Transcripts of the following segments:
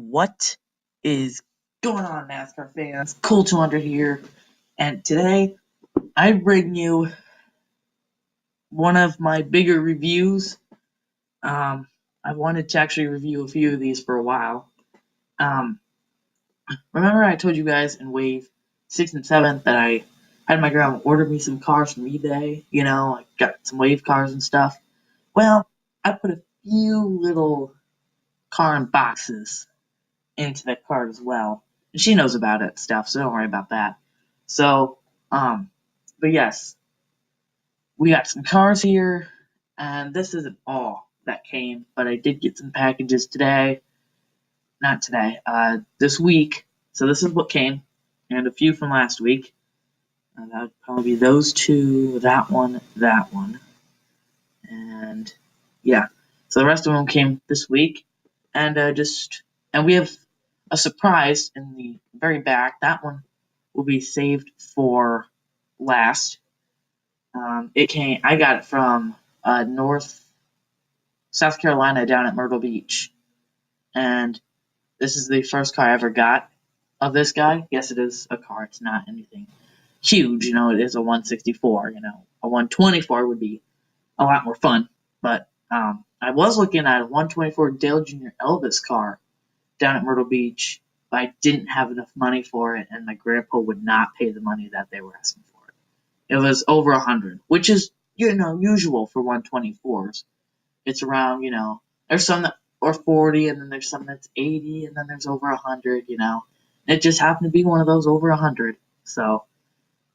What is going on, NASCAR fans? Cool 200 here, and today I bring you one of my bigger reviews. I wanted to actually review a few of these for a while. Remember I told you guys in Wave 6 and 7 that I had my grandma order me some cars from eBay? I got some Wave cars and stuff. Well, I put a few little car in boxes into that card as well. And she knows about it stuff, so don't worry about that. So, but yes, we got some cars here, and this isn't all that came, but I did get some packages today. Not today, this week. So this is what came, and a few from last week. That would probably be those two, that one, and yeah. So the rest of them came this week, and we have a surprise in the very back. That one will be saved for last. I got it from North South Carolina down at Myrtle Beach, and this is the first car I ever got of this guy. Yes, it is a car. It's not anything huge, it is a 164. A 124 would be a lot more fun, but I was looking at a 124 Dale Jr. Elvis car down at Myrtle Beach, but I didn't have enough money for it, and my grandpa would not pay the money that they were asking for it. It was over 100, which is, usual for 124s. It's around, there's some that are 40, and then there's some that's 80, and then there's over 100, It just happened to be one of those over 100. So,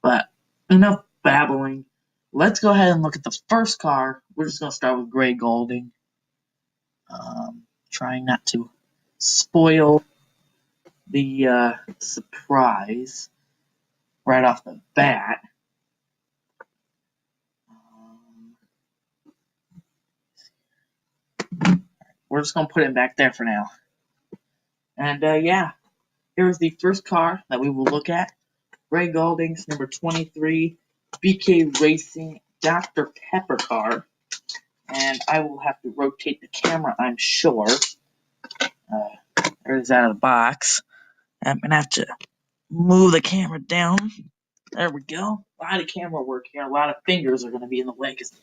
but enough babbling. Let's go ahead and look at the first car. We're just going to start with Gray Golding. Trying not to spoil the surprise right off the bat. We're just going to put it back there for now. And here's the first car that we will look at. Gray Golding's number 23 BK Racing Dr. Pepper car. And I will have to rotate the camera, I'm sure. There it is out of the box. I'm going to have to move the camera down. There we go. A lot of camera work here. A lot of fingers are going to be in the way because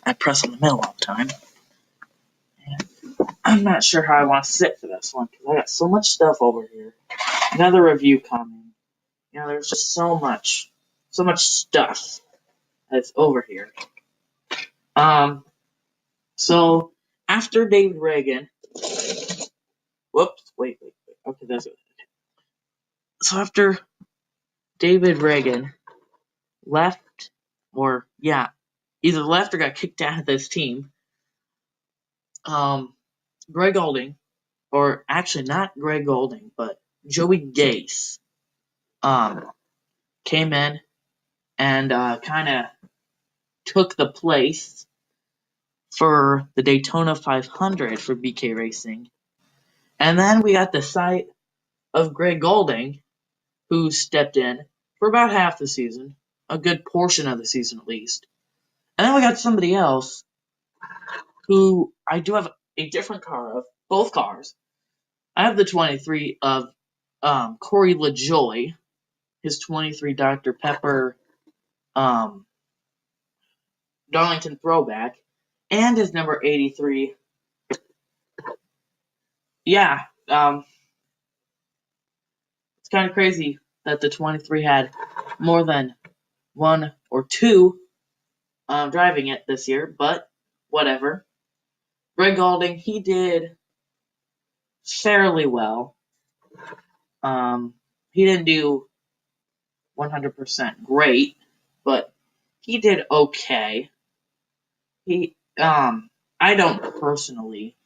I press on the middle all the time. And I'm not sure how I want to sit for this one because I got so much stuff over here. Another review coming. There's just so much stuff that's over here. So after David Reagan, wait. Okay, that's it. So after David Reagan left, either left or got kicked out of this team, Greg Golding, or actually not Greg Golding, but Joey Gase, came in and kind of took the place for the Daytona 500 for BK Racing. And then we got the sight of Greg Golding, who stepped in for about half the season, a good portion of the season at least. And then we got somebody else who I do have a different car of, both cars. I have the 23 of Corey LaJoie, his 23 Dr. Pepper Darlington throwback, and his number 83. Yeah, it's kind of crazy that the 23 had more than one or two driving it this year, but whatever. Greg Golding, he did fairly well. He didn't do 100% great, but he did okay. I don't personally,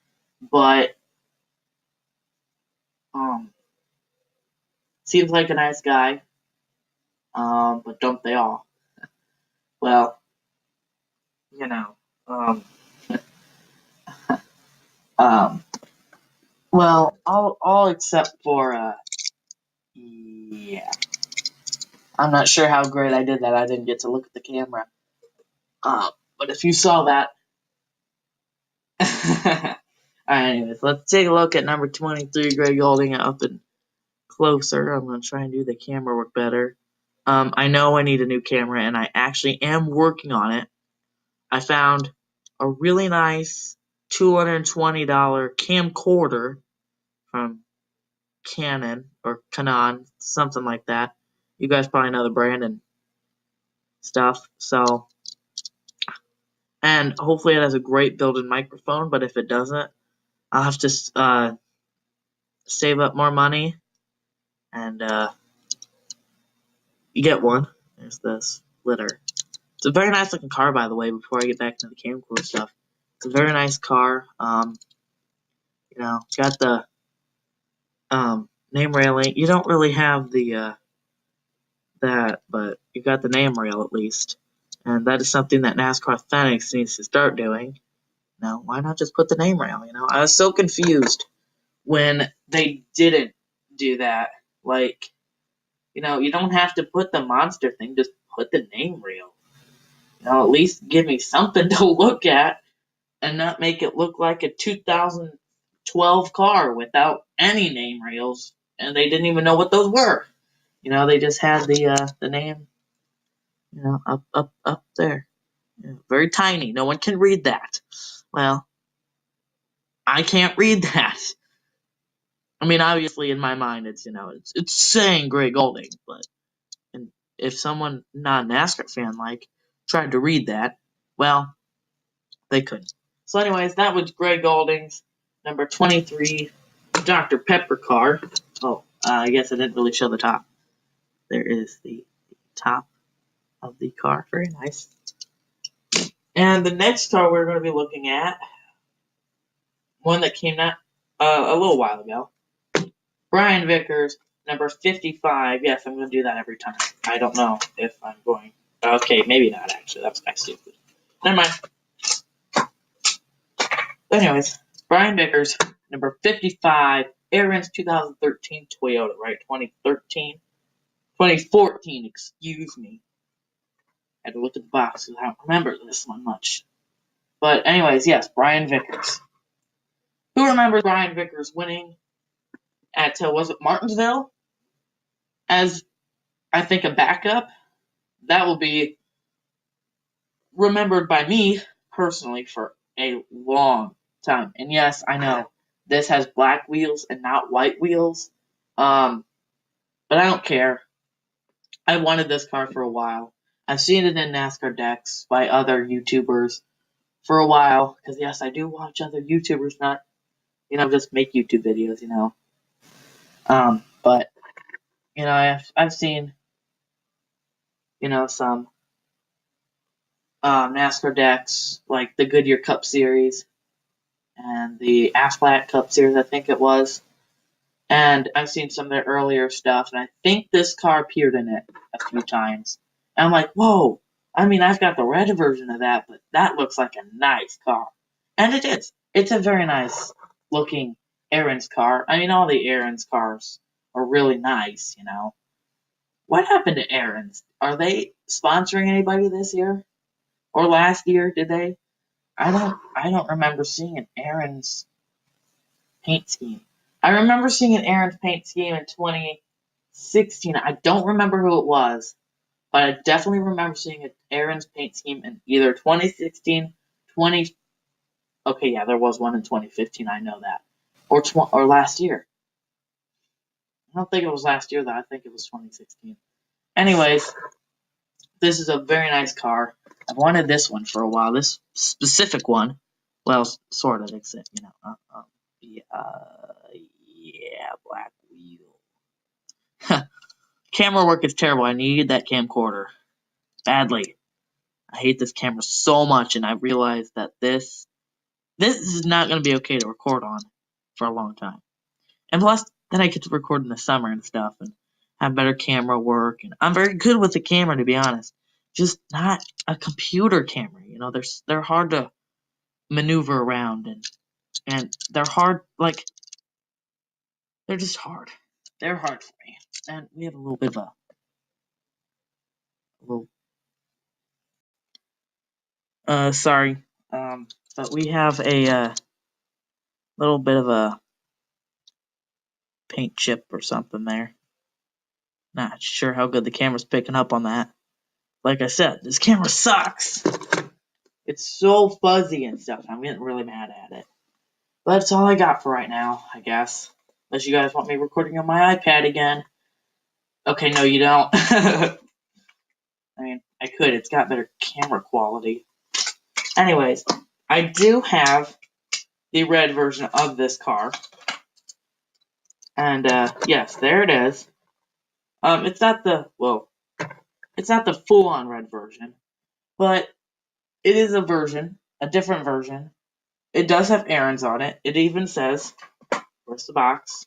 but seems like a nice guy. But don't they all? Well, well, all except for yeah. I'm not sure how great I did that. I didn't get to look at the camera. But if you saw that, Anyways, let's take a look at number 23, Greg Golding, up and closer. I'm going to try and do the camera work better. I know I need a new camera, and I actually am working on it. I found a really nice $220 camcorder from Canon, something like that. You guys probably know the brand and stuff. So, and hopefully it has a great built-in microphone. But if it doesn't, I'll have to save up more money and get one. There's the splitter. It's a very nice looking car, by the way. Before I get back into the camcorder stuff, it's a very nice car. Got the name railing. You don't really have the that, but you got the name rail at least, and that is something that NASCAR Authentics needs to start doing. Now, why not just put the name rail? I was so confused when they didn't do that. Like, you don't have to put the monster thing; just put the name rail. At least give me something to look at, and not make it look like a 2012 car without any name rails, and they didn't even know what those were. They just had the name, up there. Very tiny. No one can read that. Well, I can't read that. I mean, obviously, in my mind, it's saying Greg Golding, but and if someone not a NASCAR fan tried to read that, well, they couldn't. So, anyways, that was Greg Golding's number 23 Dr. Pepper car. Oh, I guess I didn't really show the top. There is the top of the car. Very nice. And the next car we're going to be looking at, one that came out a little while ago. Brian Vickers, number 55. Yes, I'm going to do that every time. I don't know if I'm going. Okay, maybe not, actually. That's kind of stupid. Never mind. But anyways, Brian Vickers, number 55. Aaron's 2013 Toyota, right? 2014, excuse me. I had to look at the box because I don't remember this one much. But anyways, yes, Brian Vickers. Who remembers Brian Vickers winning at, was it Martinsville? As, I think, a backup? That will be remembered by me, personally, for a long time. And yes, I know, this has black wheels and not white wheels. But I don't care. I wanted this car for a while. I've seen it in NASCAR decks by other YouTubers for a while. Because yes, I do watch other YouTubers, not, just make YouTube videos, But, I've seen, some NASCAR decks, like the Goodyear Cup Series and the Aflac Cup Series, I think it was. And I've seen some of their earlier stuff, and I think this car appeared in it a few times. And I'm like, whoa! I mean, I've got the red version of that, but that looks like a nice car. And it is. It's a very nice looking Aaron's car. I mean, all the Aaron's cars are really nice, What happened to Aaron's? Are they sponsoring anybody this year? Or last year, did they? I don't remember seeing an Aaron's paint scheme. I remember seeing an Aaron's paint scheme in 2016. I don't remember who it was, but I definitely remember seeing an Aaron's paint scheme in either 2016, 20. Okay, yeah, there was one in 2015. I know that, or last year. I don't think it was last year though. I think it was 2016. Anyways, this is a very nice car. I've wanted this one for a while. This specific one, well, sort of, except yeah, black wheel. Camera work is terrible. I needed that camcorder badly. I hate this camera so much, and I realized that this is not going to be okay to record on for a long time. And plus, then I get to record in the summer and stuff, and have better camera work. And I'm very good with the camera, to be honest. Just not a computer camera. They're hard to maneuver around, and they're hard. They're just hard. They're hard for me. And we have a little bit of a little. Sorry. But we have little bit of a paint chip or something there. Not sure how good the camera's picking up on that. Like I said, this camera sucks. It's so fuzzy and stuff. I'm getting really mad at it. But that's all I got for right now, I guess. Unless you guys want me recording on my iPad again. Okay, no, you don't. I mean, I could. It's got better camera quality. Anyways, I do have the red version of this car. And, yes, there it is. It's not the full-on red version. But it is a different version. It does have errands on it. It even says, where's the box?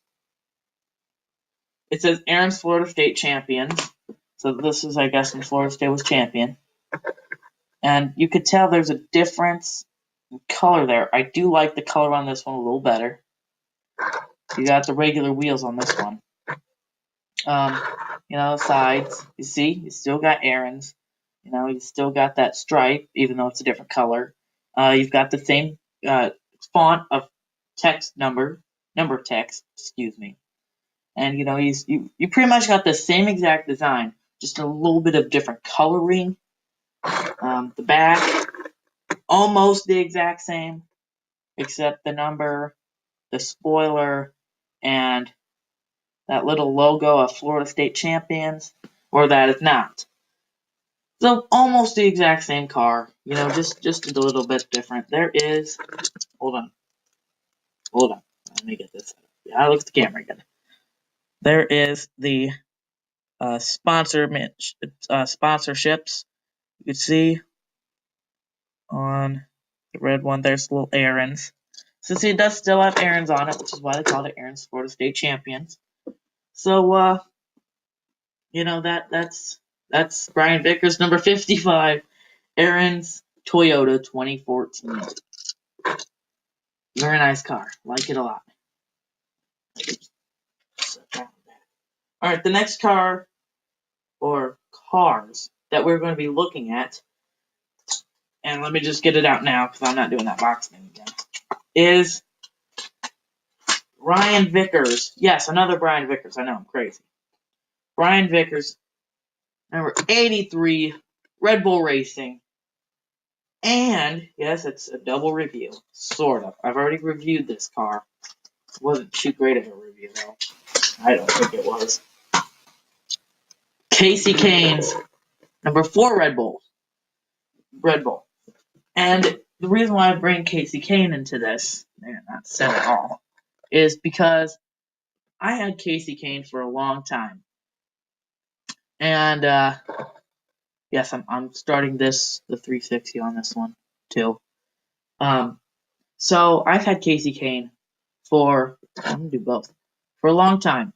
It says Aaron's Florida State Champions. So this is, I guess, when Florida State was champion. And you could tell there's a difference in color there. I do like the color on this one a little better. You got the regular wheels on this one. The sides. You see, you still got Aaron's. You still got that stripe, even though it's a different color. You've got the same font of number text, excuse me. And you pretty much got the same exact design, just a little bit of different coloring. The back, almost the exact same, except the number, the spoiler, and that little logo of Florida State Champions, or that is not. So almost the exact same car, just a little bit different. There is, hold on, let me get this. Yeah, I look at the camera again. There is the sponsorships. You can see on the red one, there's little errands. So see, it does still have errands on it, which is why they call it Aaron's Florida State Champions. So, that's Brian Vickers, number 55, Aaron's Toyota 2014. Very nice car. Like it a lot. Alright, the next car, or cars, that we're going to be looking at, and let me just get it out now because I'm not doing that box thing again, is Brian Vickers. Yes, another Brian Vickers. I know, I'm crazy. Brian Vickers, number 83, Red Bull Racing. And, yes, it's a double review. Sort of. I've already reviewed this car. It wasn't too great of a review, though. I don't think it was. Casey Kane's number 4 Red Bull. And the reason why I bring Casey Kane into this, not said at all, is because I had Casey Kane for a long time. And, yes, I'm starting the 360 on this one, too. So I've had Casey Kane I'm going to do both, for a long time.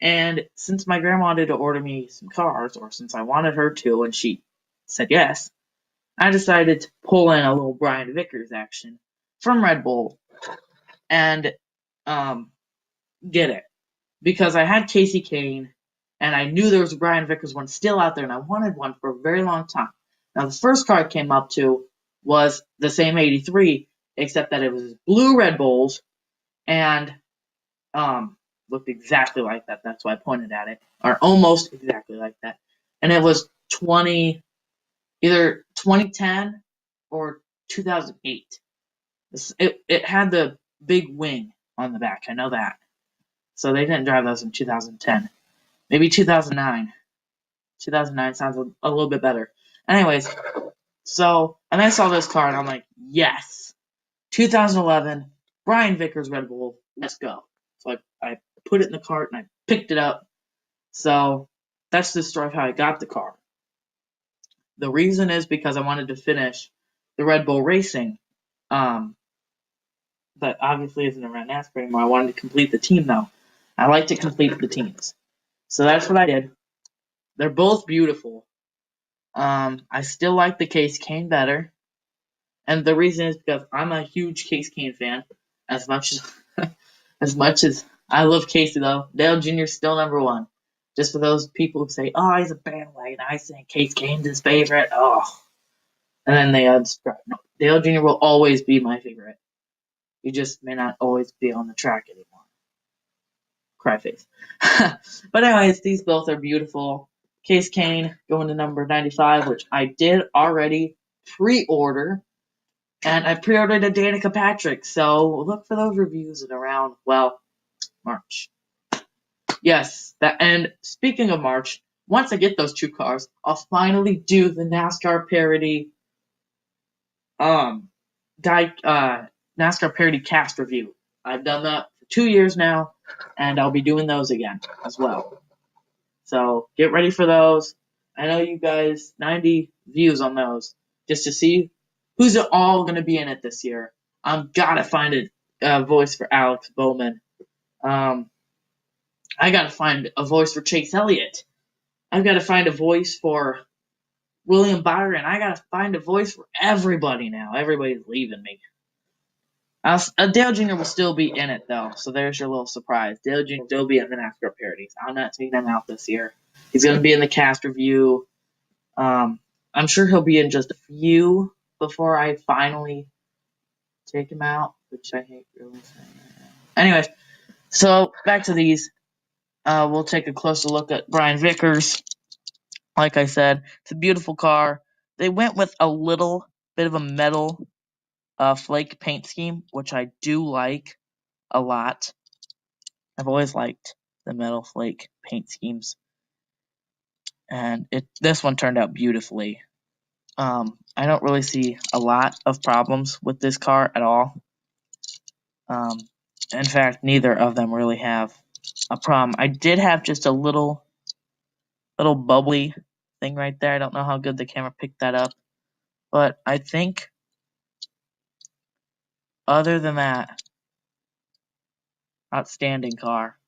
And since my grandma wanted to order me some cars, or since I wanted her to, and she said yes, I decided to pull in a little Brian Vickers action from Red Bull and get it. Because I had Casey Kane, and I knew there was a Brian Vickers one still out there, and I wanted one for a very long time. Now, the first car I came up to was the same 83, except that it was blue Red Bulls, and looked exactly like that. That's why I pointed at it. Or almost exactly like that. And it was either 2010 or 2008. It had the big wing on the back. I know that. So they didn't drive those in 2010. Maybe 2009. 2009 sounds a little bit better. Anyways, so, and I saw this car and I'm like, yes, 2011, Brian Vickers Red Bull, let's go. So I put it in the cart and I picked it up. So that's the story of how I got the car. The reason is because I wanted to finish the Red Bull Racing, but obviously isn't around NASCAR anymore. I wanted to complete the team though. I like to complete the teams. So that's what I did. They're both beautiful. I still like the Case Kane better. And the reason is because I'm a huge Case Kane fan. As much as I love Casey though, Dale Jr. is still number 1. Just for those people who say, oh, he's a bandwagon, I think Case Kane's his favorite. Oh. And then they unsubscribe. No, Dale Jr. will always be my favorite. You just may not always be on the track anymore. Cry face. But anyways, these both are beautiful. Case Kane going to number 95, which I did already pre-order. And I pre-ordered a Danica Patrick, so look for those reviews in around, well, March. Yes, and speaking of March, once I get those two cars, I'll finally do the NASCAR parody NASCAR parody cast review. I've done that for 2 years now, and I'll be doing those again as well. So get ready for those. I know you guys, 90 views on those, just to see who's all going to be in it this year. I'm gotta find a voice for Alex Bowman. I gotta find a voice for Chase Elliott. I've gotta find a voice for William Byron. I gotta find a voice for everybody now. Everybody's leaving me. Dale Jr. will still be in it, though, so there's your little surprise. Dale Jr. will still be in the NASCAR parodies. I'm not taking him out this year. He's going to be in the cast review. I'm sure he'll be in just a few before I finally take him out, which I hate really saying right now. Anyways, so back to these. We'll take a closer look at Brian Vickers. Like I said, it's a beautiful car. They went with a little bit of a metal flake paint scheme, which I do like a lot. I've always liked the metal flake paint schemes, and this one turned out beautifully. I don't really see a lot of problems with this car at all. In fact, neither of them really have a problem. I did have just a little bubbly thing right there. I don't know how good the camera picked that up, but I think other than that, outstanding car.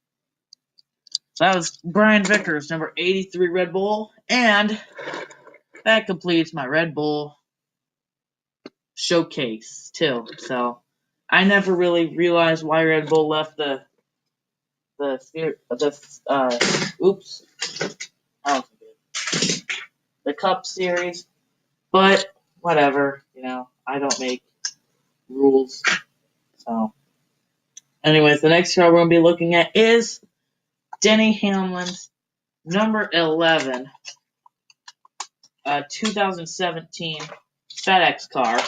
So that was Brian Vickers, number 83 Red Bull, and that completes my Red Bull showcase too. So I never really realized why Red Bull left the Cup series, but whatever, I don't make rules. So anyways, the next car we're going to be looking at is Denny Hamlin's number 11 2017 FedEx car.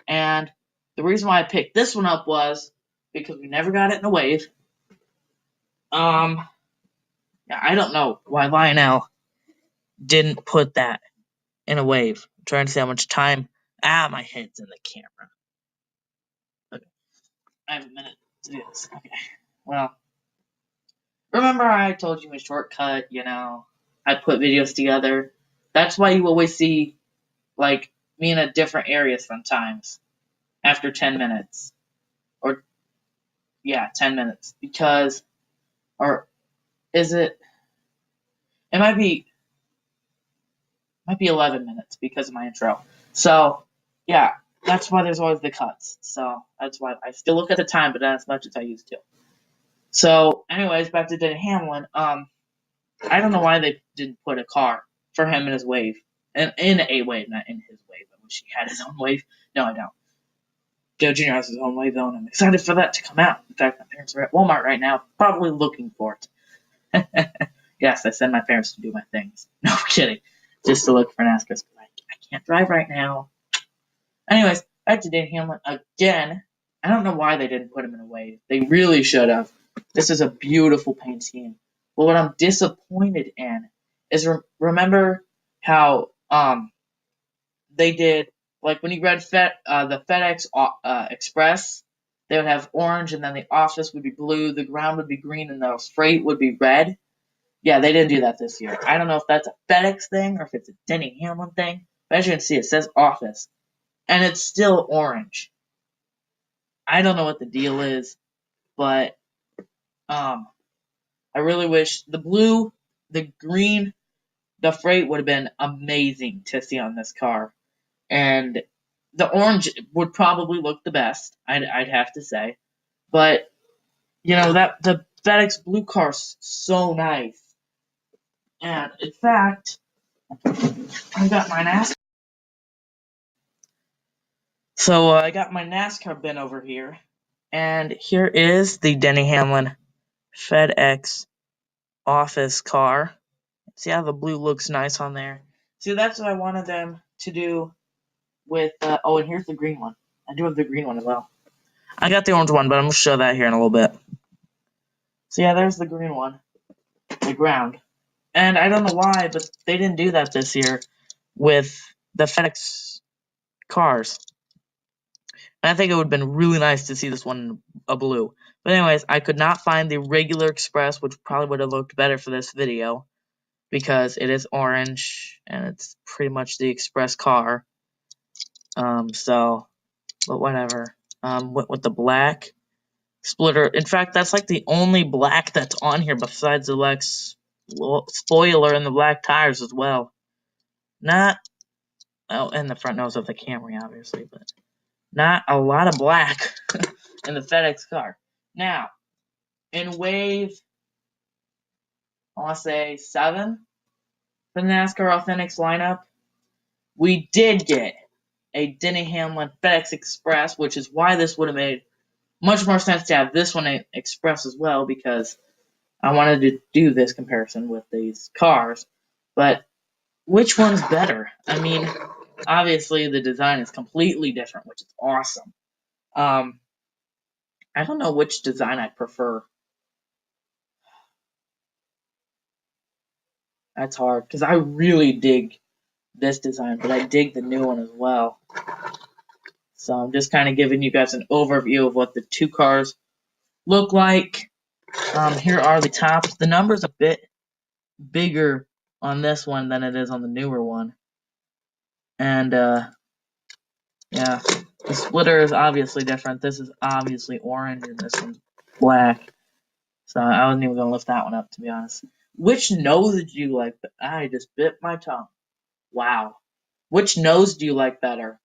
And the reason why I picked this one up was because we never got it in a wave. I don't know why Lionel didn't put that in a wave. I'm trying to see how much time. My head's in the camera. Okay. I have a minute to do this. Okay. Well, remember I told you a shortcut, I put videos together. That's why you always see, me in a different area sometimes after 10 minutes. 10 minutes. Because, or is it might be 11 minutes because of my intro. So, yeah, that's why there's always the cuts. So, that's why I still look at the time, but not as much as I used to. So, anyways, back to Denny Hamlin. I don't know why they didn't put a car for him in his wave. In a wave, not in his wave. I wish he had his own wave. No, I don't. Joe Jr. has his own wave, though, and I'm excited for that to come out. In fact, my parents are at Walmart right now, probably looking for it. Yes, I send my parents to do my things. No, I'm kidding. Just to look for NASCAR. I can't drive right now. Anyways, back to Denny Hamlin again. I don't know why they didn't put him in a wave. They really should have. This is a beautiful paint scheme. But what I'm disappointed in is remember how they did, like when you read the FedEx Express, they would have orange, and then the office would be blue, the ground would be green, and the freight would be red. Yeah, they didn't do that this year. I don't know if that's a FedEx thing or if it's a Denny Hamlin thing. But as you can see, it says office. And it's still orange. I don't know what the deal is, but I really wish the blue, the green, the freight would have been amazing to see on this car. And the orange would probably look the best, I'd have to say. But, that the FedEx blue car's so nice. And, in fact, I got mine asked. So I got my NASCAR bin over here, and here is the Denny Hamlin FedEx office car. See how the blue looks nice on there? See, that's what I wanted them to do with, oh, and here's the green one. I do have the green one as well. I got the orange one, but I'm going to show that here in a little bit. So yeah, there's the green one, the ground. And I don't know why, but they didn't do that this year with the FedEx cars. And I think it would have been really nice to see this one in a blue. But anyways, I could not find the regular Express, which probably would have looked better for this video, because it is orange, and it's pretty much the Express car. But whatever. Went with the black splitter. In fact, that's like the only black that's on here besides the Lex spoiler and the black tires as well. Not, oh, and the front nose of the Camry, obviously, but not a lot of black in the FedEx car. Now, in wave, I want to say 7 for the NASCAR Authentics lineup, we did get a Denny Hamlin FedEx Express, which is why this would have made much more sense to have this one Express as well, because I wanted to do this comparison with these cars. But which one's better? I mean, obviously the design is completely different, which is awesome. I don't know which design I prefer. That's hard, because I really dig this design, but I dig the new one as well. So I'm just kind of giving you guys an overview of what the two cars look like. Here are the tops. The number's a bit bigger on this one than it is on the newer one. And, yeah, the splitter is obviously different. This is obviously orange, and this one's black. So I wasn't even going to lift that one up, to be honest. Which nose did you like? I just bit my tongue. Wow. Which nose do you like better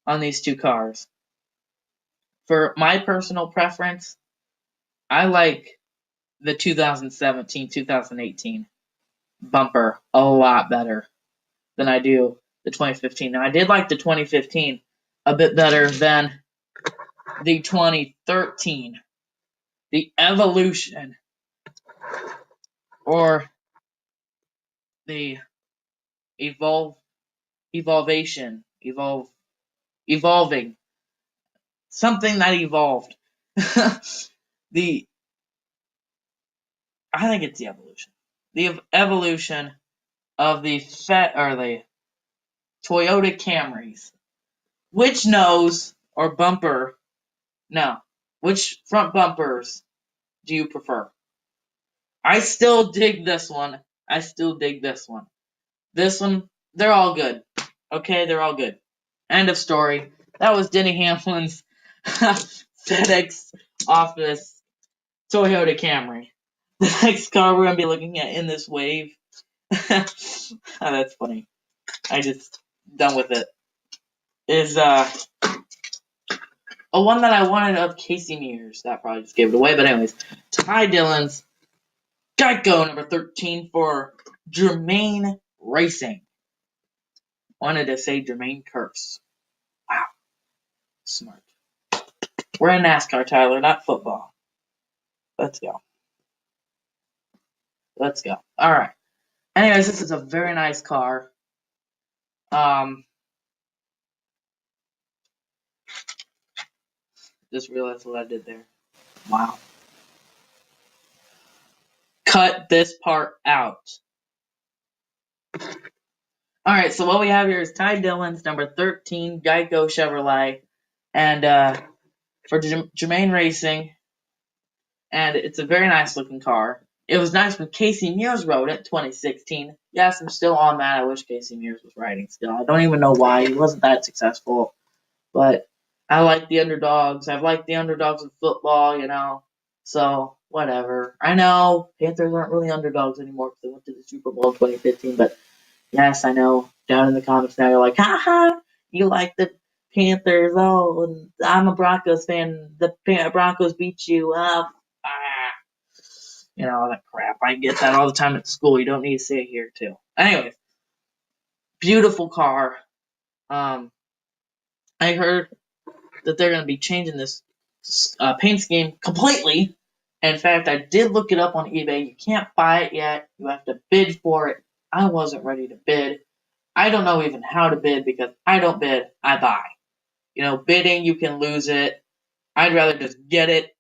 on these two cars? For my personal preference, I like the 2017-2018 bumper a lot better than I do the 2015. Now, I did like the 2015 a bit better than the 2013. The Evolution, or the evolving, something that evolved. I think it's the Evolution. The evolution of the the Toyota Camrys. Which nose or bumper? No. Which front bumpers do you prefer? I still dig this one. This one, they're all good. Okay, they're all good. End of story. That was Denny Hamlin's FedEx office Toyota Camry. The next car we're going to be looking at in this wave. Oh, that's funny. I just done with it. Is a one that I wanted of Casey Mears. That probably just gave it away. But anyways, Ty Dillon's Geico number 13 for Jermaine Racing. Wanted to say Jermaine Curse. Wow. Smart. We're in NASCAR, Tyler, not football. Let's go. Alright. Anyways, this is a very nice car. Just realized what I did there. Wow. Cut this part out. Alright, so what we have here is Ty Dillon's number 13 Geico Chevrolet. And for Jermaine Racing. And it's a very nice looking car. It was nice when Casey Mears rode it, 2016. Yes, I'm still on that. I wish Casey Mears was riding still. I don't even know why. He wasn't that successful. But I like the underdogs. I've liked the underdogs in football, you know. So, whatever. I know Panthers aren't really underdogs anymore because they went to the Super Bowl in 2015. But, yes, I know. Down in the comments now, you're like, ha, you like the Panthers. Oh, and I'm a Broncos fan. The Broncos beat you. You know, all that crap. I get that all the time at school. You don't need to say it here, too. Anyways, beautiful car. I heard that they're going to be changing this paint scheme completely. In fact, I did look it up on eBay. You can't buy it yet. You have to bid for it. I wasn't ready to bid. I don't know even how to bid because I don't bid, I buy. Bidding, you can lose it. I'd rather just get it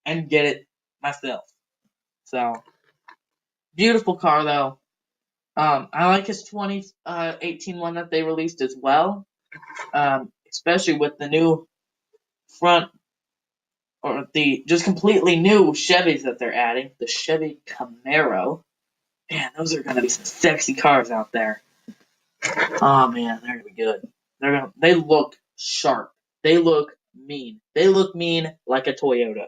and get it myself. So, beautiful car though. I like his 2018 one that they released as well. Especially with the new front, or the just completely new Chevys that they're adding. The Chevy Camaro. Man, those are going to be some sexy cars out there. Oh man, they're going to be good. They look sharp. They look mean. They look mean like a Toyota.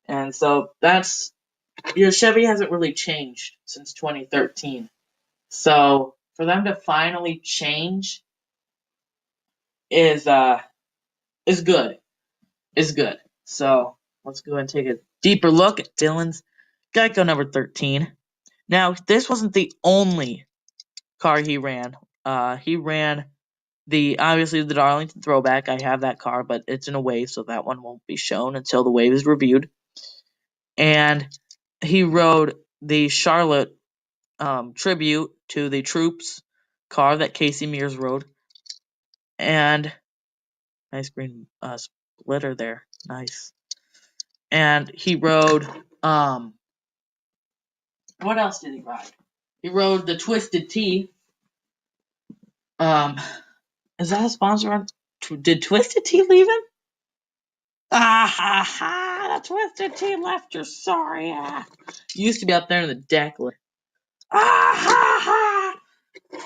And so Chevy hasn't really changed since 2013. So for them to finally change is good. Is good. So let's go ahead and take a deeper look at Dylan's Geico number 13. Now, this wasn't the only car he ran. He ran obviously the Darlington Throwback. I have that car, but it's in a wave, so that one won't be shown until the wave is reviewed. And he rode the Charlotte tribute to the Troops car that Casey Mears rode. And nice green splitter there. Nice. And he rode what else did he ride? He rode the Twisted Tea. Is that a sponsor? Did Twisted Tea leave him? Ah ha ha! The Twisted Tea left your sorry ass. Used to be up there in the deck. Ah ha ha!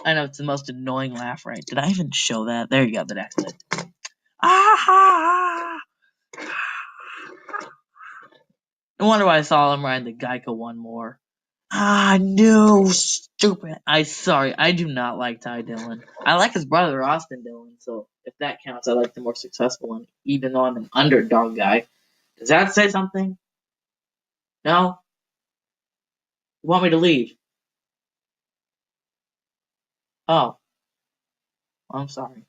I know it's the most annoying laugh, right? Did I even show that? There you go, the deck lid. Ah ha ha! No wonder why I saw him riding the Geico one more. No, stupid. Sorry, I do not like Ty Dillon. I like his brother, Austin Dillon, so if that counts, I like the more successful one, even though I'm an underdog guy. Does that say something? No? You want me to leave? Oh. I'm sorry.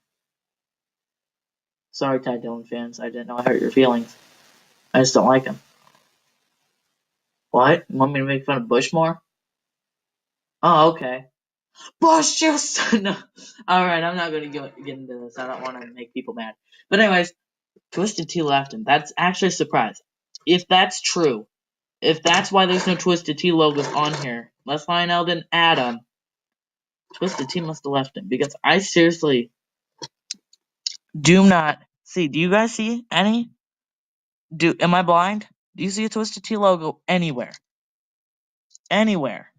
Sorry, Ty Dillon fans. I didn't know I hurt your feelings. I just don't like him. What? You want me to make fun of Bush more? Oh, okay. Bush, you son of... Alright, I'm not going to get into this. I don't want to make people mad. But anyways, Twisted Tea left him. That's actually a surprise. If that's true, if that's why there's no Twisted Tea logos on here, unless Lionel didn't add them, Twisted Tea must have left him. Because I seriously do not see. Do you guys see any? Am I blind? Do you see a Twisted Tea logo anywhere? Anywhere.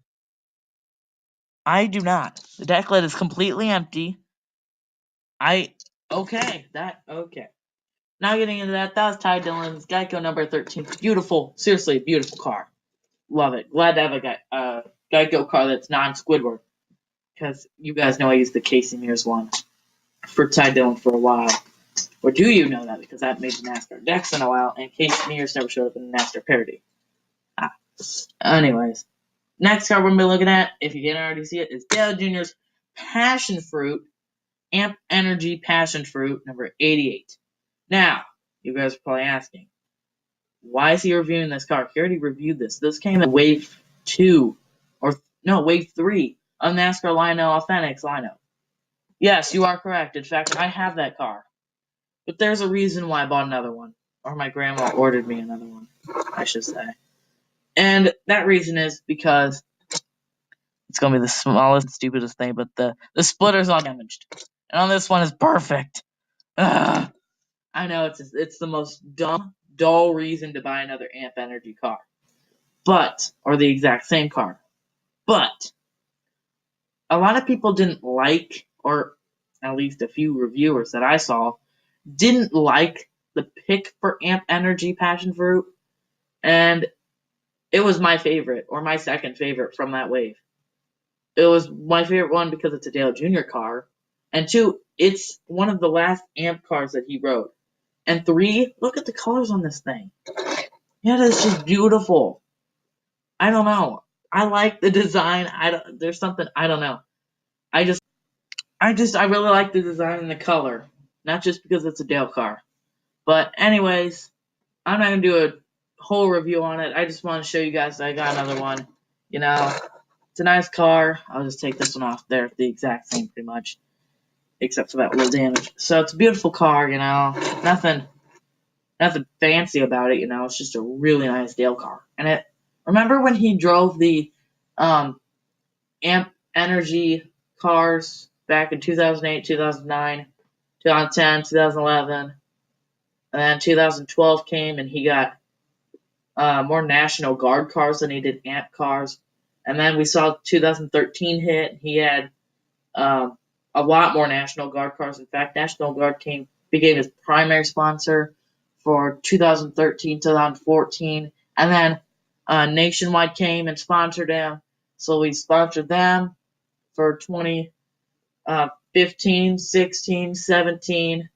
I do not. The deck lid is completely empty. Okay. Now getting into that was Ty Dillon's Geico number 13. Beautiful. Seriously, beautiful car. Love it. Glad to have a Geico car that's non-Squidward. Because you guys know I used the Casey Mears one for Ty Dillon for a while. Or do you know that? Because that made the NASCAR decks in a while, and Casey Mears never showed up in the NASCAR parody. Anyways. Next car we're going to be looking at, if you didn't already see it, is Dale Jr.'s Passion Fruit, Amp Energy Passion Fruit, number 88. Now, you guys are probably asking, why is he reviewing this car? He already reviewed this. This came in Wave 2, Wave 3 of NASCAR Lionel Authentics Lionel. Yes, you are correct. In fact, I have that car. But there's a reason why I bought another one. Or my grandma ordered me another one, I should say. And that reason is because it's going to be the smallest and stupidest thing, but the splitter's all damaged. And on this one is perfect. Ugh. I know it's the most dull reason to buy another Amp Energy car. Or the exact same car. But, a lot of people didn't like, or at least a few reviewers that I saw, didn't like the pick for Amp Energy Passion Fruit. And it was my favorite, or my second favorite from that wave. It was my favorite one because it's a Dale Jr. car. And 2, it's one of the last Amp cars that he rode. And 3, look at the colors on this thing. Yeah, it's just beautiful. I don't know. I like the design. There's something, I don't know. I really like the design and the color. not just because it's a Dale car. But anyways, I'm not going to do a whole review on it. I just want to show you guys that I got another one. You know, it's a nice car. I'll just take this one off there. The exact same pretty much, except for that little damage. So it's a beautiful car, you know. Nothing fancy about it, you know. It's just a really nice Dale car. And remember when he drove the Amp Energy cars back in 2008, 2009, 2010, 2011, and then 2012 came and he got more National Guard cars than he did Amp cars. And then we saw 2013 hit. He had a lot more National Guard cars. In fact, National Guard became his primary sponsor for 2013, 2014. And then Nationwide came and sponsored him. So we sponsored them for 2015, 16, 17,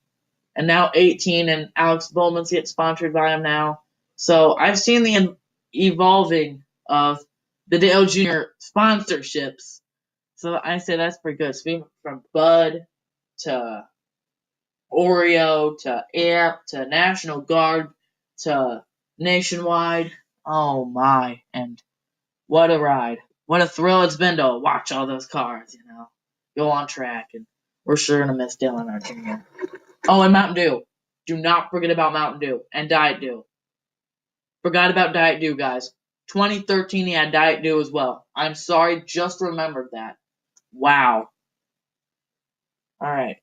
and now 18. And Alex Bowman's getting sponsored by him now. So I've seen the evolving of the Dale Jr. sponsorships. So I say that's pretty good. So from Bud to Oreo to Amp to National Guard to Nationwide. Oh my. And what a ride. What a thrill it's been to watch all those cars, you know, go on track. And we're sure going to miss Dale Earnhardt Jr. Oh, and Mountain Dew. Do not forget about Mountain Dew and Diet Dew. Forgot about Diet Dew, guys. 2013 he had Diet Dew as well. I'm sorry, just remembered that. Wow. Alright.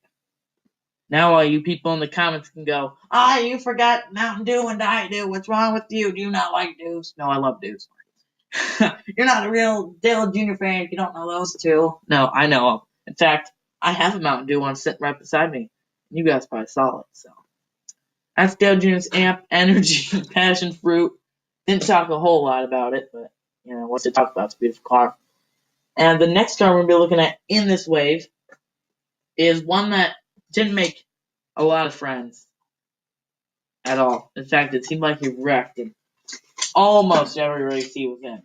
Now all you people in the comments can go, you forgot Mountain Dew and Diet Dew. What's wrong with you? Do you not like Dews? No, I love Dews. You're not a real Dale Jr. fan if you don't know those two. No, I know them. In fact, I have a Mountain Dew one sitting right beside me. You guys probably saw it, so. That's Dale Jr.'s Amp Energy Passion Fruit. Didn't talk a whole lot about it, but, you know, what's to talk about? It's a beautiful car. And the next car we're going to be looking at in this wave is one that didn't make a lot of friends at all. In fact, it seemed like he wrecked in almost every race he was in.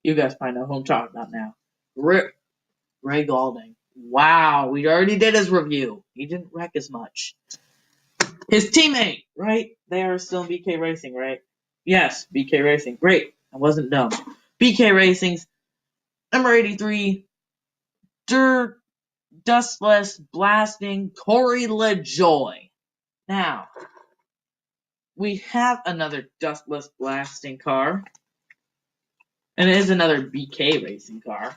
You guys probably know who I'm talking about now. Ray Goulding. Wow, we already did his review. He didn't wreck as much. His teammate, right? They are still in BK Racing, right? Yes, BK Racing. Great. I wasn't dumb. BK Racing's number 83, dustless blasting Corey LaJoie. Now, we have another dustless blasting car, and it is another BK Racing car,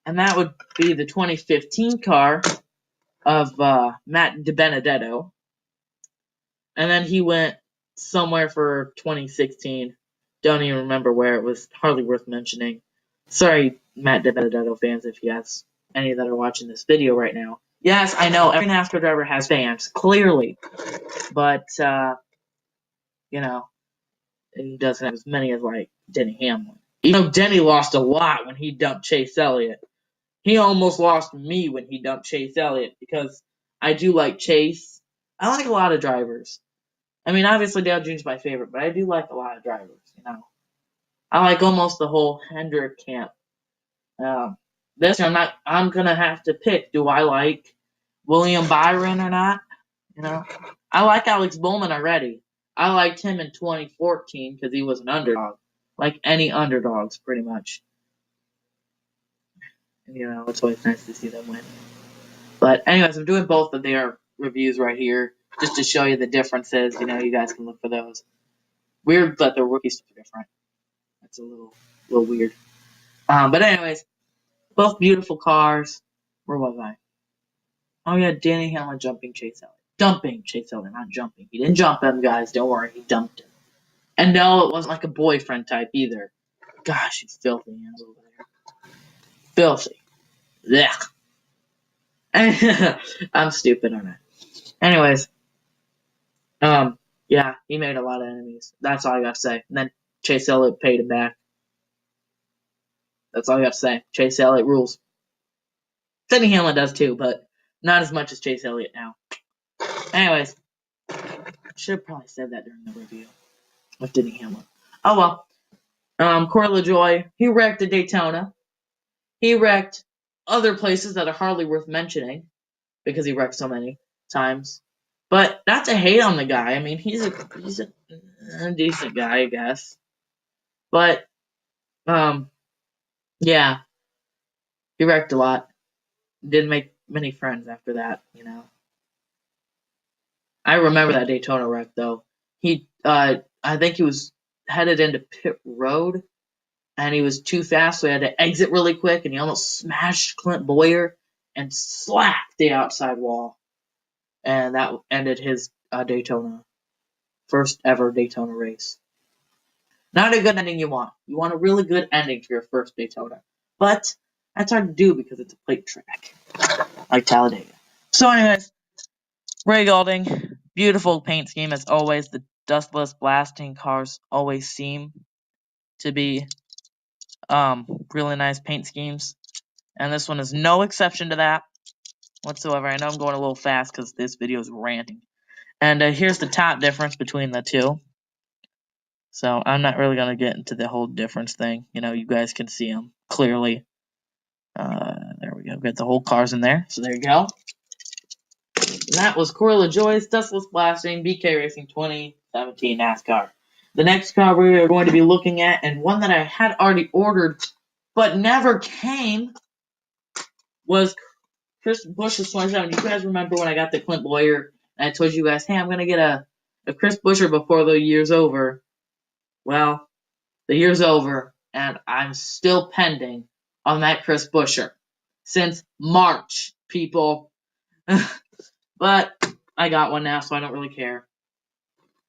and that would be the 2015 car of Matt DiBenedetto, and then he went somewhere for 2016. Don't even remember where. It was hardly worth mentioning. Sorry, Matt DiBenedetto fans, if you guys, any that are watching this video right now. Yes, I know every NASCAR driver has fans, clearly, but you know, he doesn't have as many as like Denny Hamlin. Even though Denny lost a lot when he dumped Chase Elliott, he almost lost me when he dumped Chase Elliott because I do like Chase. I like a lot of drivers. I mean, obviously Dale Jr.'s my favorite, but I do like a lot of drivers, you know. I like almost the whole Hendrick camp. This year I'm gonna have to pick. Do I like William Byron or not? You know, I like Alex Bowman already. I liked him in 2014 because he was an underdog, like any underdogs, pretty much. And, you know, it's always nice to see them win. But anyways, I'm doing both of their reviews right here just to show you the differences. You know, you guys can look for those. Weird that the rookies are different. That's a little weird. But anyways, both beautiful cars. Where was I? Oh yeah, Denny Hamlin jumping Chase Elliott. Dumping Chase Elliott, not jumping. He didn't jump him, guys. Don't worry, he dumped him. And no, it wasn't like a boyfriend type either. Gosh, he's filthy hands over there. Filthy. Blech. I'm stupid, aren't I? Anyways, yeah, he made a lot of enemies. That's all I got to say. And then Chase Elliott paid him back. That's all I got to say. Chase Elliott rules. Denny Hamlin does too, but not as much as Chase Elliott now. Anyways, should have probably said that during the review of Denny Hamlin. Oh well. Corey LaJoie, he wrecked at Daytona. He wrecked other places that are hardly worth mentioning. because he wrecked so many times. But not to hate on the guy. I mean, he's a decent guy, I guess. But yeah, he wrecked a lot. Didn't make many friends after that, you know. I remember that Daytona wreck though. I think he was headed into pit road, and he was too fast, so he had to exit really quick, and he almost smashed Clint Boyer and slapped the outside wall, and that ended his Daytona first ever Daytona race. Not a good ending you want. You want a really good ending for your first Daytona, but that's hard to do because it's a plate track like Talladega. So, anyways, Ray Golding, beautiful paint scheme as always. The dustless blasting cars always seem to be really nice paint schemes, and this one is no exception to that whatsoever. I know I'm going a little fast because this video is ranting. And here's the top difference between the two. So I'm not really going to get into the whole difference thing. You know, you guys can see them clearly. There we go. Got the whole cars in there. So there you go. And that was Corey LaJoie's Dustless Blasting BK Racing 2017 NASCAR. The next car we are going to be looking at, and one that I had already ordered but never came, was Chris Buescher's 27. You guys remember when I got the Clint Boyer and I told you guys, hey, I'm going to get a Chris Buescher before the year's over. Well, the year's over, and I'm still pending on that Chris Buescher since March, people. But I got one now, so I don't really care.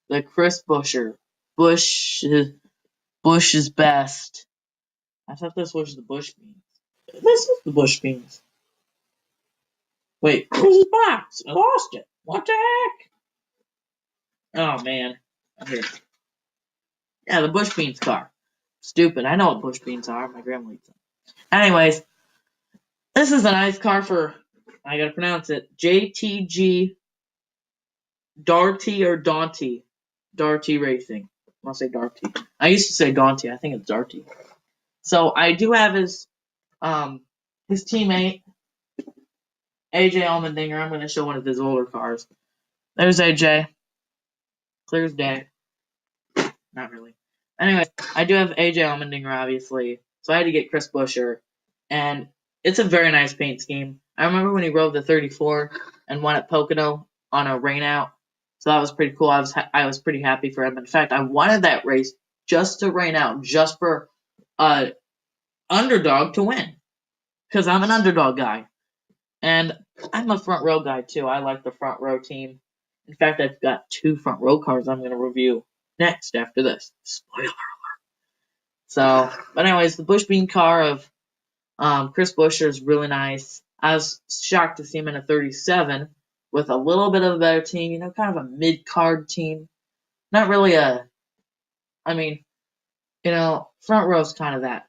The Chris Buescher. Bush is best. I thought this was the Busch Beans. This is the Busch Beans. Wait, where's his box? I lost it. What the heck? Oh, man. Here. Yeah, the Busch Beans car. Stupid. I know what Busch Beans are. My grandma eats them. Anyways, this is a nice car for, I gotta pronounce it, JTG Darty or Daunty. Darty Racing. I'll say Darty. I used to say Daunty. I think it's Darty. So I do have his teammate, AJ Allmendinger. I'm going to show one of his older cars. There's AJ. Clear as day. Not really. Anyway, I do have AJ Allmendinger, obviously. So I had to get Chris Buescher. And it's a very nice paint scheme. I remember when he rode the 34 and won at Pocono on a rainout. So that was pretty cool. I was pretty happy for him. In fact, I wanted that race just to rain out, just for underdog to win. Because I'm an underdog guy. And I'm a front row guy, too. I like the front row team. In fact, I've got 2 front row cars I'm going to review next after this. Spoiler alert. So, but anyways, the Busch Bean car of Chris Buescher is really nice. I was shocked to see him in a 37 with a little bit of a better team, you know, kind of a mid-card team. Not really front row's kind of that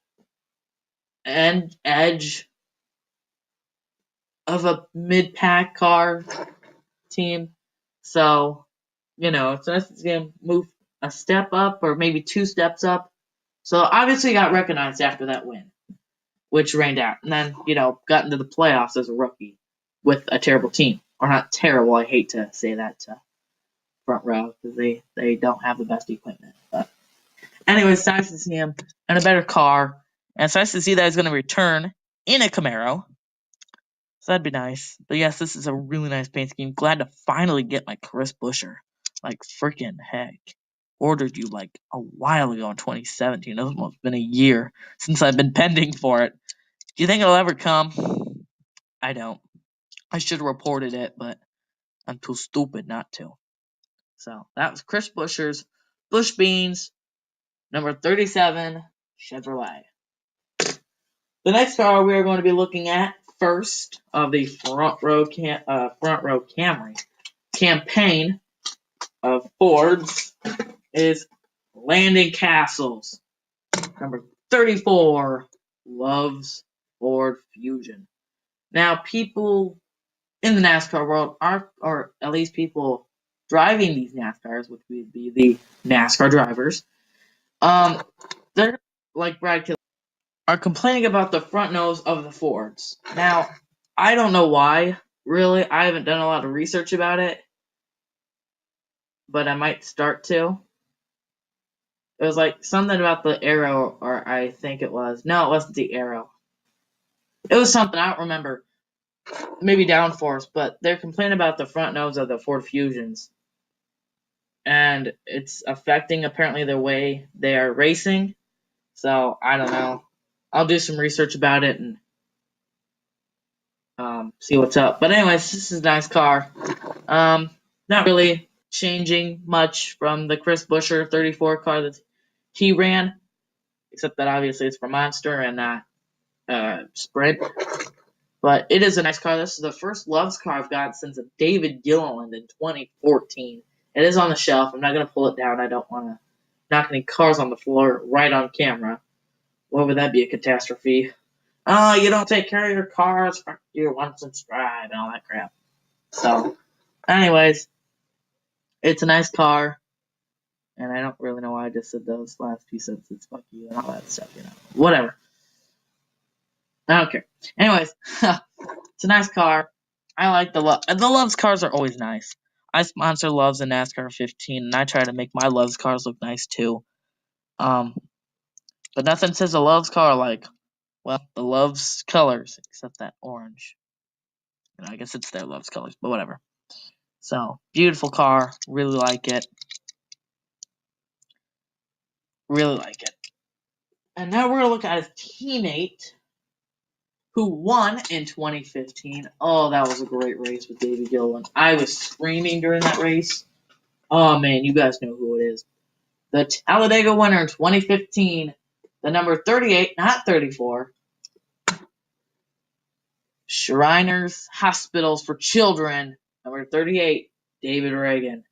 edge of a mid-pack car team. So, you know, it's nice to see him move a step up or maybe 2 steps up. So obviously got recognized after that win, which rained out. And then, you know, got into the playoffs as a rookie with a terrible team. Or not terrible, I hate to say that to front row because they don't have the best equipment. But anyways, it's nice to see him in a better car. And it's nice to see that he's going to return in a Camaro. So that'd be nice. But yes, this is a really nice paint scheme. Glad to finally get my Chris Buescher. Like, freaking heck. Ordered you like a while ago in 2017. It's almost been a year since I've been pending for it. Do you think it'll ever come? I don't. I should have reported it, but I'm too stupid not to. So that was Chris Buescher's Busch Beans, number 37 Chevrolet. The next car we are going to be looking at first of the front row Camry campaign of Fords is Landon Castle's number 34 loves Ford Fusion. Now, people in the NASCAR world or at least people driving these NASCARs, which would be the NASCAR drivers, they're like Brad Keselowski, are complaining about the front nose of the Fords. Now, I don't know why, really, I haven't done a lot of research about it, but I might start to. It was like something about the arrow, or I think it was. No, it wasn't the arrow. It was something, I don't remember. Maybe downforce, but they're complaining about the front nose of the Ford Fusions. And it's affecting apparently the way they are racing. So I don't know. I'll do some research about it and see what's up. But anyways, this is a nice car. Not really changing much from the Chris Buescher 34 car that he ran, except that obviously it's for Monster and not Sprint. But it is a nice car. This is the first Loves car I've got since a David Gilliland in 2014. It is on the shelf. I'm not going to pull it down. I don't want to knock any cars on the floor right on camera. What would that be, a catastrophe? Oh, you don't take care of your cars. Fuck you, unsubscribe, and all that crap. So, anyways, it's a nice car. And I don't really know why I just said those last few sentences. Fuck you and all that stuff, Whatever. I don't care. Anyways, it's a nice car. I like the Loves cars are always nice. I sponsor Loves in NASCAR 15, and I try to make my Loves cars look nice too. But nothing says a Loves car like, well, the Loves colors, except that orange. I guess it's their Loves colors, but whatever. So, beautiful car. Really like it. Really like it. And now we're going to look at his teammate, who won in 2015. Oh, that was a great race with David Gilliland. I was screaming during that race. Oh, man, you guys know who it is. The Talladega winner in 2015, the number 38, not 34, Shriners Hospitals for Children, number 38, David Reagan.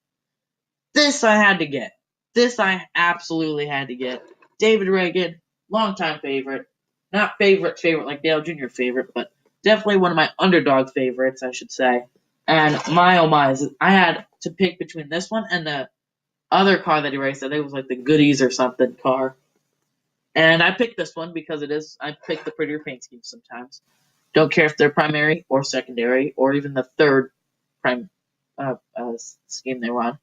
This I had to get. This I absolutely had to get. David Reagan, longtime favorite. Not favorite like Dale Jr. favorite, but definitely one of my underdog favorites, I should say. And my oh my, I had to pick between this one and the other car that he raced. I think it was like the Goodies or something car. And I picked this one because I pick the prettier paint schemes sometimes. Don't care if they're primary or secondary or even the third prime scheme they run.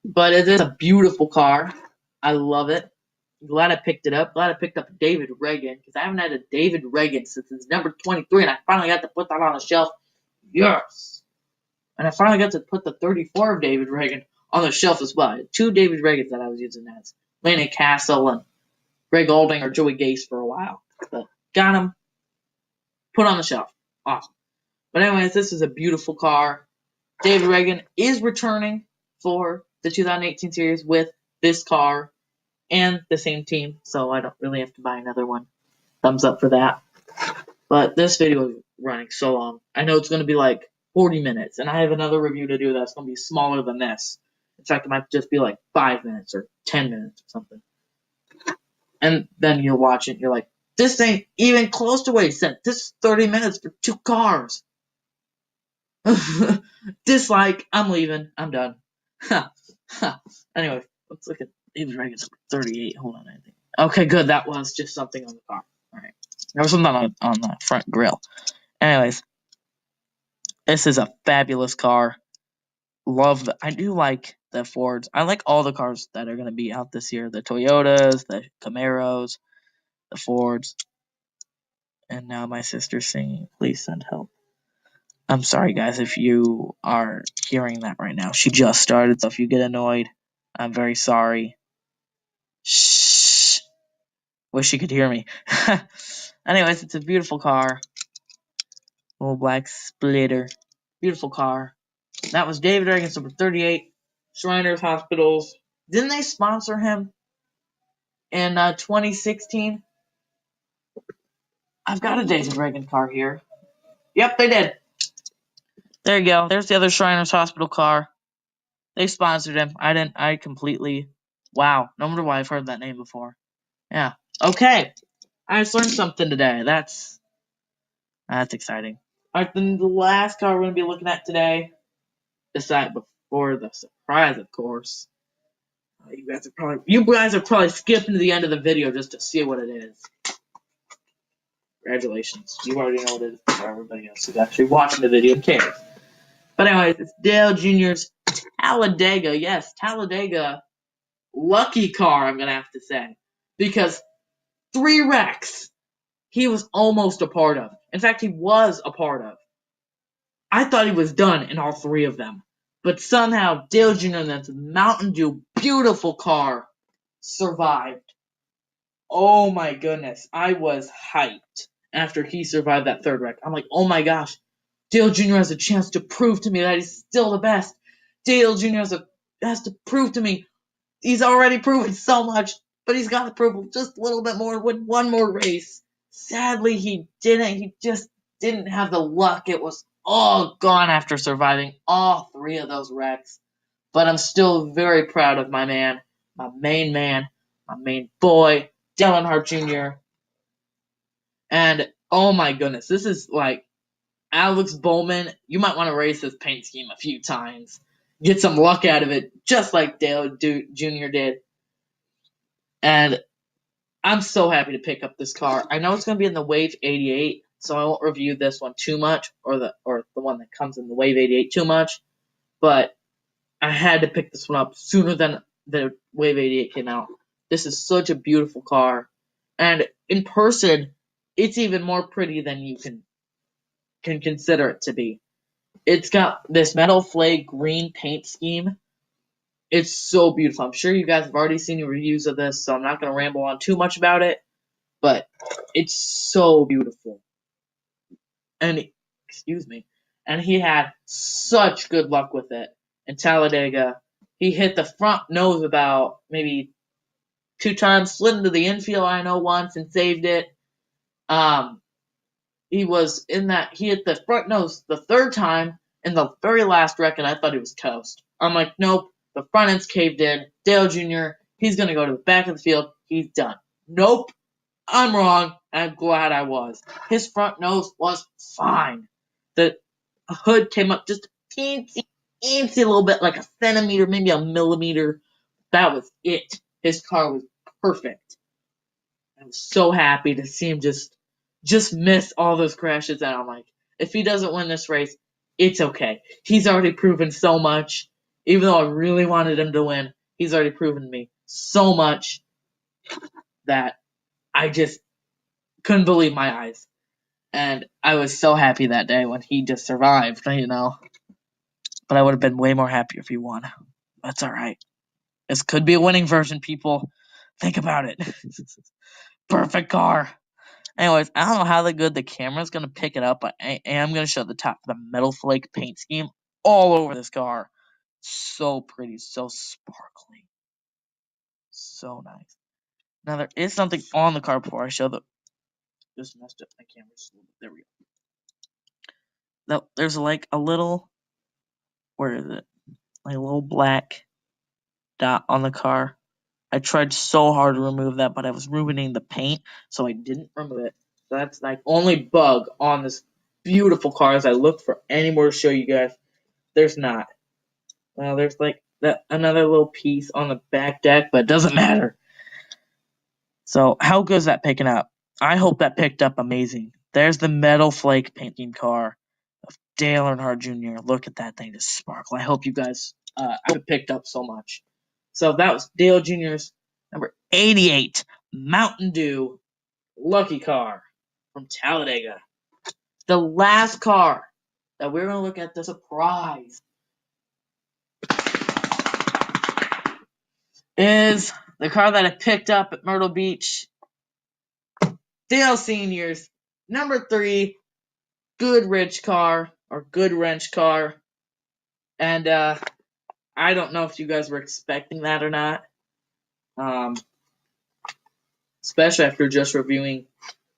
But it is a beautiful car. I love it. Glad I picked it up. Glad I picked up David Reagan because I haven't had a David Reagan since it's number 23, and I finally got to put that on the shelf. Yes. And I finally got to put the 34 of David Reagan on the shelf as well. I had two David Reagans that I was using as Laney Castle and Greg Olding or Joey Gase for a while. But got him. Put on the shelf. Awesome. But anyways, this is a beautiful car. David Reagan is returning for the 2018 series with this car and the same team, so I don't really have to buy another one. Thumbs up for that. But this video is running so long. I know it's going to be like 40 minutes, and I have another review to do that's going to be smaller than this. In fact, it might just be like 5 minutes or 10 minutes or something. And then you'll watch it, and you're like, this ain't even close to what he said. This is 30 minutes for 2 cars. Dislike. I'm leaving. I'm done. Anyway, let's look at David Reagan's 38. Hold on, I think. Okay, good. That was just something on the car. All right. There was something on the front grill. Anyways, this is a fabulous car. I do like the Fords. I like all the cars that are going to be out this year. The Toyotas, the Camaros, the Fords. And now my sister's singing, please send help. I'm sorry, guys, if you are hearing that right now. She just started, so if you get annoyed, I'm very sorry. Shh. Wish you could hear me. Anyways, it's a beautiful car. Little black splitter. Beautiful car. That was David Reagan's number 38. Shriners Hospitals. Didn't they sponsor him in 2016? I've got a David Reagan car here. Yep, they did. There you go. There's the other Shriners Hospital car. They sponsored him. I completely... Wow. No wonder why I've heard that name before. Yeah. Okay. I just learned something today. That's exciting. Alright, then the last car we're going to be looking at today, besides before the surprise, of course. You guys are probably skipping to the end of the video just to see what it is. Congratulations. You already know what it is for everybody else who's actually watching the video and cares. But anyways, it's Dale Jr.'s Talladega. Yes, Talladega. Lucky car, I'm going to have to say. Because 3 wrecks he was almost a part of. In fact, he was a part of. I thought he was done in all 3 of them. But somehow, Dale Jr. and that Mountain Dew beautiful car survived. Oh my goodness. I was hyped after he survived that 3rd wreck. I'm like, oh my gosh. Dale Jr. has a chance to prove to me that he's still the best. Dale Jr. has to prove to me. He's already proven so much, but he's got to prove just a little bit more with one more race. Sadly, he didn't. He just didn't have the luck. It was all gone after surviving all 3 of those wrecks. But I'm still very proud of my man, my main boy, Earnhardt Jr. And oh my goodness, this is like Alex Bowman. You might want to race this paint scheme a few times. Get some luck out of it, just like Dale Jr. did. And I'm so happy to pick up this car. I know it's going to be in the Wave 88, so I won't review this one too much, or the one that comes in the Wave 88 too much. But I had to pick this one up sooner than the Wave 88 came out. This is such a beautiful car, and in person, it's even more pretty than you can consider it to be. It's got this metal flake green paint scheme. It's so beautiful. I'm sure you guys have already seen the reviews of this, so I'm not going to ramble on too much about it, but it's so beautiful. And, and he had such good luck with it in Talladega. He hit the front nose about maybe 2 times, slid into the infield, I know, once, and saved it. He hit the front nose the 3rd time in the very last wreck, and I thought he was toast. I'm like, nope, the front end's caved in. Dale Jr., he's going to go to the back of the field. He's done. Nope, I'm wrong. I'm glad I was. His front nose was fine. The hood came up just a teensy little bit, like a centimeter, maybe a millimeter. That was it. His car was perfect. I was so happy to see him just miss all those crashes, and I'm like, if he doesn't win this race, it's okay. He's already proven so much. Even though I really wanted him to win, he's already proven to me so much that I just couldn't believe my eyes. And I was so happy that day when he just survived, But I would have been way more happy if he won. That's alright. This could be a winning version, people. Think about it. Perfect car. Anyways, I don't know how good the camera's going to pick it up, but I am going to show the top of the metal flake paint scheme all over this car. So pretty, so sparkly. So nice. Now, there is something on the car before I show the... Just messed up my camera. There we go. Now, there's like a little... Where is it? Like a little black dot on the car. I tried so hard to remove that, but I was ruining the paint, so I didn't remove it. So that's like only bug on this beautiful car as I look for any more to show you guys. There's not. Well, there's like another little piece on the back deck, but it doesn't matter. So how good is that picking up? I hope that picked up amazing. There's the metal flake painting car of Dale Earnhardt Jr. Look at that thing just sparkle. I hope you guys have picked up so much. So that was Dale Jr.'s number 88 Mountain Dew Lucky Car from Talladega. The last car that we're going to look at, the surprise, is the car that I picked up at Myrtle Beach. Dale Sr.'s number 3 Good Wrench car. And I don't know if you guys were expecting that or not. Especially after just reviewing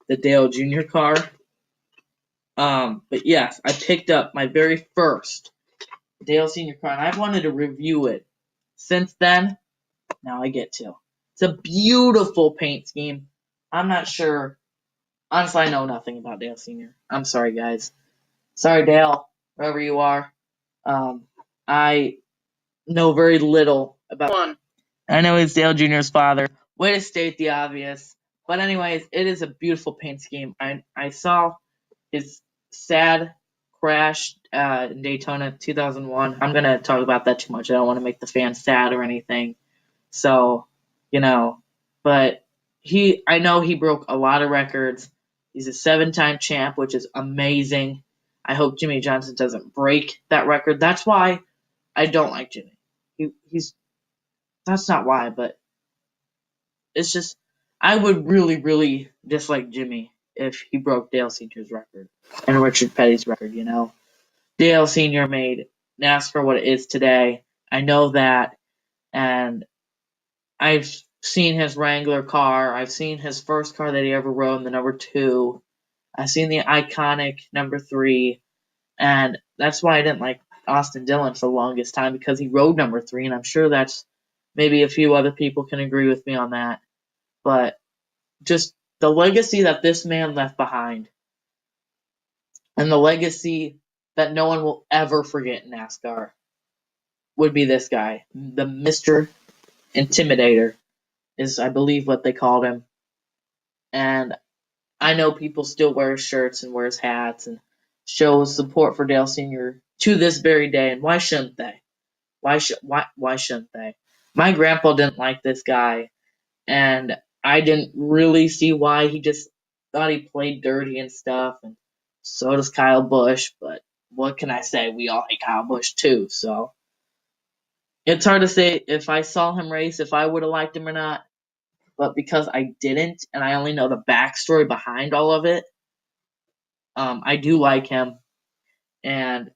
the Dale Jr. car. But yes, I picked up my very first Dale Sr. car, and I've wanted to review it since then. Now I get to. It's a beautiful paint scheme. I'm not sure. Honestly, I know nothing about Dale Sr. I'm sorry, guys. Sorry, Dale, wherever you are. I know very little about one. I know he's Dale Jr.'s father. Way to state the obvious. But anyways, it is a beautiful paint scheme. I saw his sad crash in Daytona 2001. I'm gonna talk about that too much. I don't want to make the fans sad or anything. So, but I know he broke a lot of records. He's a 7-time champ, which is amazing. I hope Jimmy Johnson doesn't break that record. That's why I don't like Jimmy. That's not why, but it's just I would really, really dislike Jimmy if he broke Dale Sr.'s record and Richard Petty's record. Dale Sr. made NASCAR what it is today. I know that, and I've seen his Wrangler car. I've seen his first car that he ever rode, the number 2. I've seen the iconic number 3, and that's why I didn't like Austin Dillon for the longest time, because he rode number 3, and I'm sure that's maybe a few other people can agree with me on that. But just the legacy that this man left behind, and the legacy that no one will ever forget in NASCAR, would be this guy, the Mr. Intimidator, is I believe what they called him. And I know people still wear shirts and wears hats and show support for Dale Sr. to this very day, and why shouldn't they? Why shouldn't they? My grandpa didn't like this guy, and I didn't really see why. He just thought he played dirty and stuff, and so does Kyle Busch, but what can I say? We all hate Kyle Busch too, so it's hard to say if I saw him race, if I would have liked him or not. But because I didn't, and I only know the backstory behind all of it, I do like him, and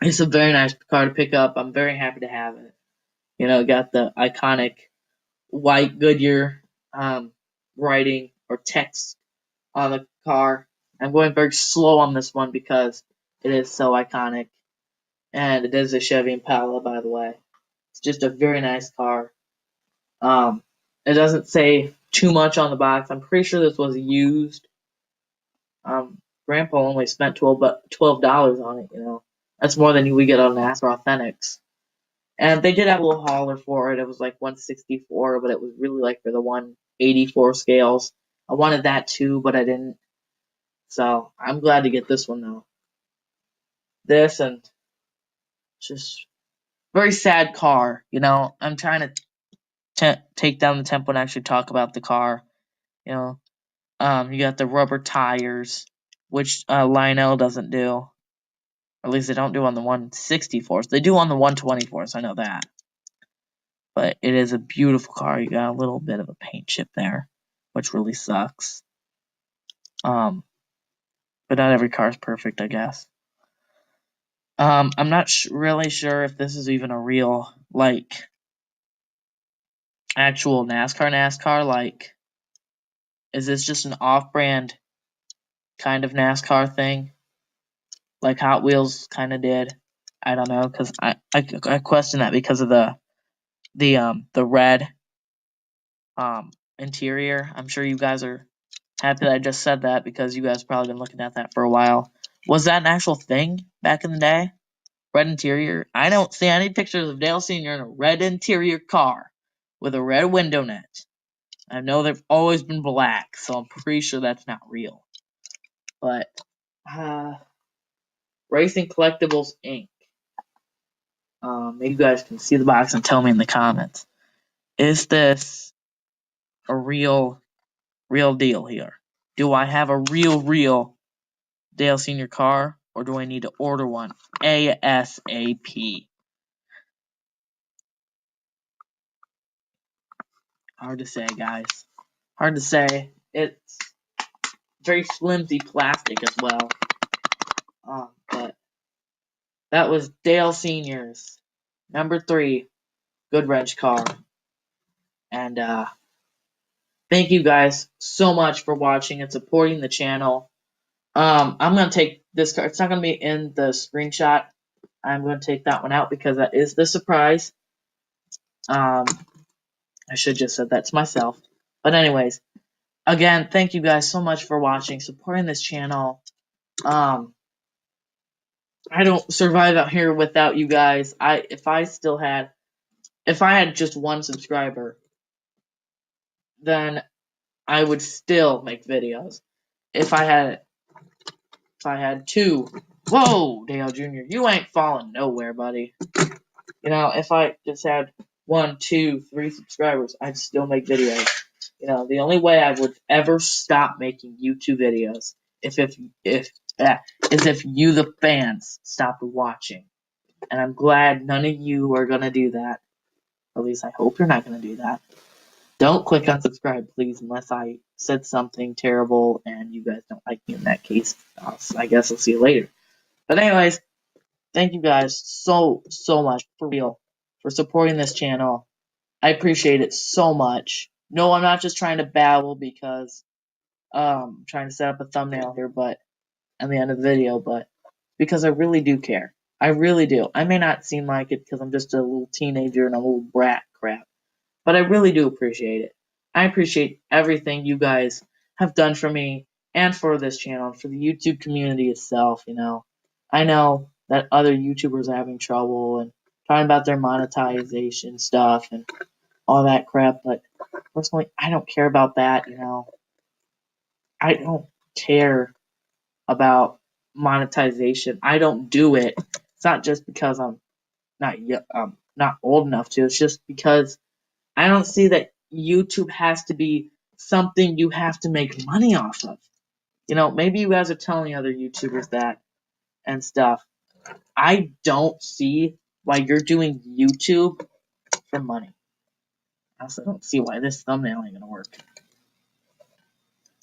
it's a very nice car to pick up. I'm very happy to have it. It got the iconic white Goodyear writing or text on the car. I'm going very slow on this one because it is so iconic, and it is a Chevy Impala, by the way. It's just a very nice car. It doesn't say too much on the box. I'm pretty sure this was used. Grandpa only spent $12 on it. That's more than we get on NASCAR Authentics. And they did have a little hauler for it. It was like 164, but it was really like for the 184 scales. I wanted that too, but I didn't. So I'm glad to get this one though. This, and just very sad car. I'm trying to take down the tempo and actually talk about the car. You got the rubber tires, which Lionel doesn't do. Or at least they don't do on the 164s. They do on the 124s. I know that. But it is a beautiful car. You got a little bit of a paint chip there, which really sucks. But not every car is perfect, I guess. I'm not really sure if this is even a real, actual NASCAR. Is this just an off-brand kind of NASCAR thing, like Hot Wheels kind of did? I don't know, because I question that because of the red interior. I'm sure you guys are happy that I just said that, because you guys probably been looking at that for a while. Was that an actual thing back in the day? Red interior? I don't see any pictures of Dale Sr. in a red interior car with a red window net. I know they've always been black, so I'm pretty sure that's not real. But Racing Collectibles Inc. Maybe you guys can see the box and tell me in the comments. Is this a real deal here? Do I have a real Dale Sr. car, or do I need to order one ASAP? Hard to say, guys. Hard to say. It's very flimsy plastic as well. But that was Dale Sr.'s number 3 Goodwrench car. And thank you guys so much for watching and supporting the channel. I'm going to take this car. It's not going to be in the screenshot. I'm going to take that one out because that is the surprise. I should just said that to myself. But anyways, again, thank you guys so much for watching, supporting this channel. I don't survive out here without you guys. If I had just one subscriber, then I would still make videos. If I had two, whoa, Dale Jr., you ain't falling nowhere, buddy. If I just had 1, 2, 3 subscribers, I'd still make videos. The only way I would ever stop making YouTube videos is if you, the fans, stopped watching. And I'm glad none of you are gonna do that. At least I hope you're not gonna do that. Don't click on subscribe, please, unless I said something terrible and you guys don't like me in that case. I guess I'll see you later. But anyways, thank you guys so much, for real, for supporting this channel. I appreciate it so much. No, I'm not just trying to babble because I'm trying to set up a thumbnail here, but at the end of the video, but because I really do care. I really do. I may not seem like it because I'm just a little teenager and a little brat crap, but I really do appreciate it. I appreciate everything you guys have done for me and for this channel and for the YouTube community itself. I know that other YouTubers are having trouble and talking about their monetization stuff and all that crap, but personally, I don't care about that. I don't care about monetization. I don't do it. It's not just because I'm not old enough to. It's just because I don't see that YouTube has to be something you have to make money off of. Maybe you guys are telling other YouTubers that and stuff. I don't see why you're doing YouTube for money. I also don't see why this thumbnail ain't gonna work. Does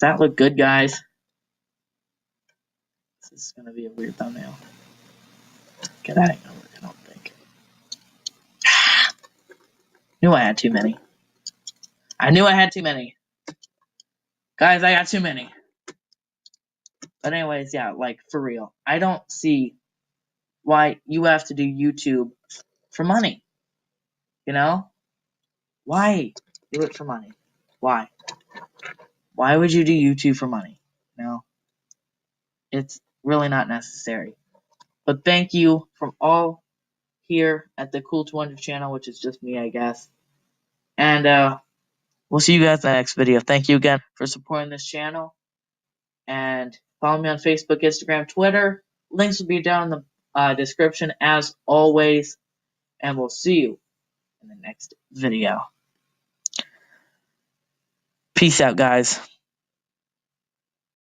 that look good, guys? This is gonna be a weird thumbnail. Okay, that ain't gonna work, I don't think. Knew I had too many. Guys, I got too many. But anyways, yeah, for real. I don't see why you have to do YouTube for money. Why do it for money? Why? Why would you do YouTube for money? It's really not necessary. But thank you from all here at the Cool 200 channel, which is just me, I guess. And we'll see you guys in the next video. Thank you again for supporting this channel. And follow me on Facebook, Instagram, Twitter. Links will be down in the description as always. And we'll see you in the next video. Peace out, guys.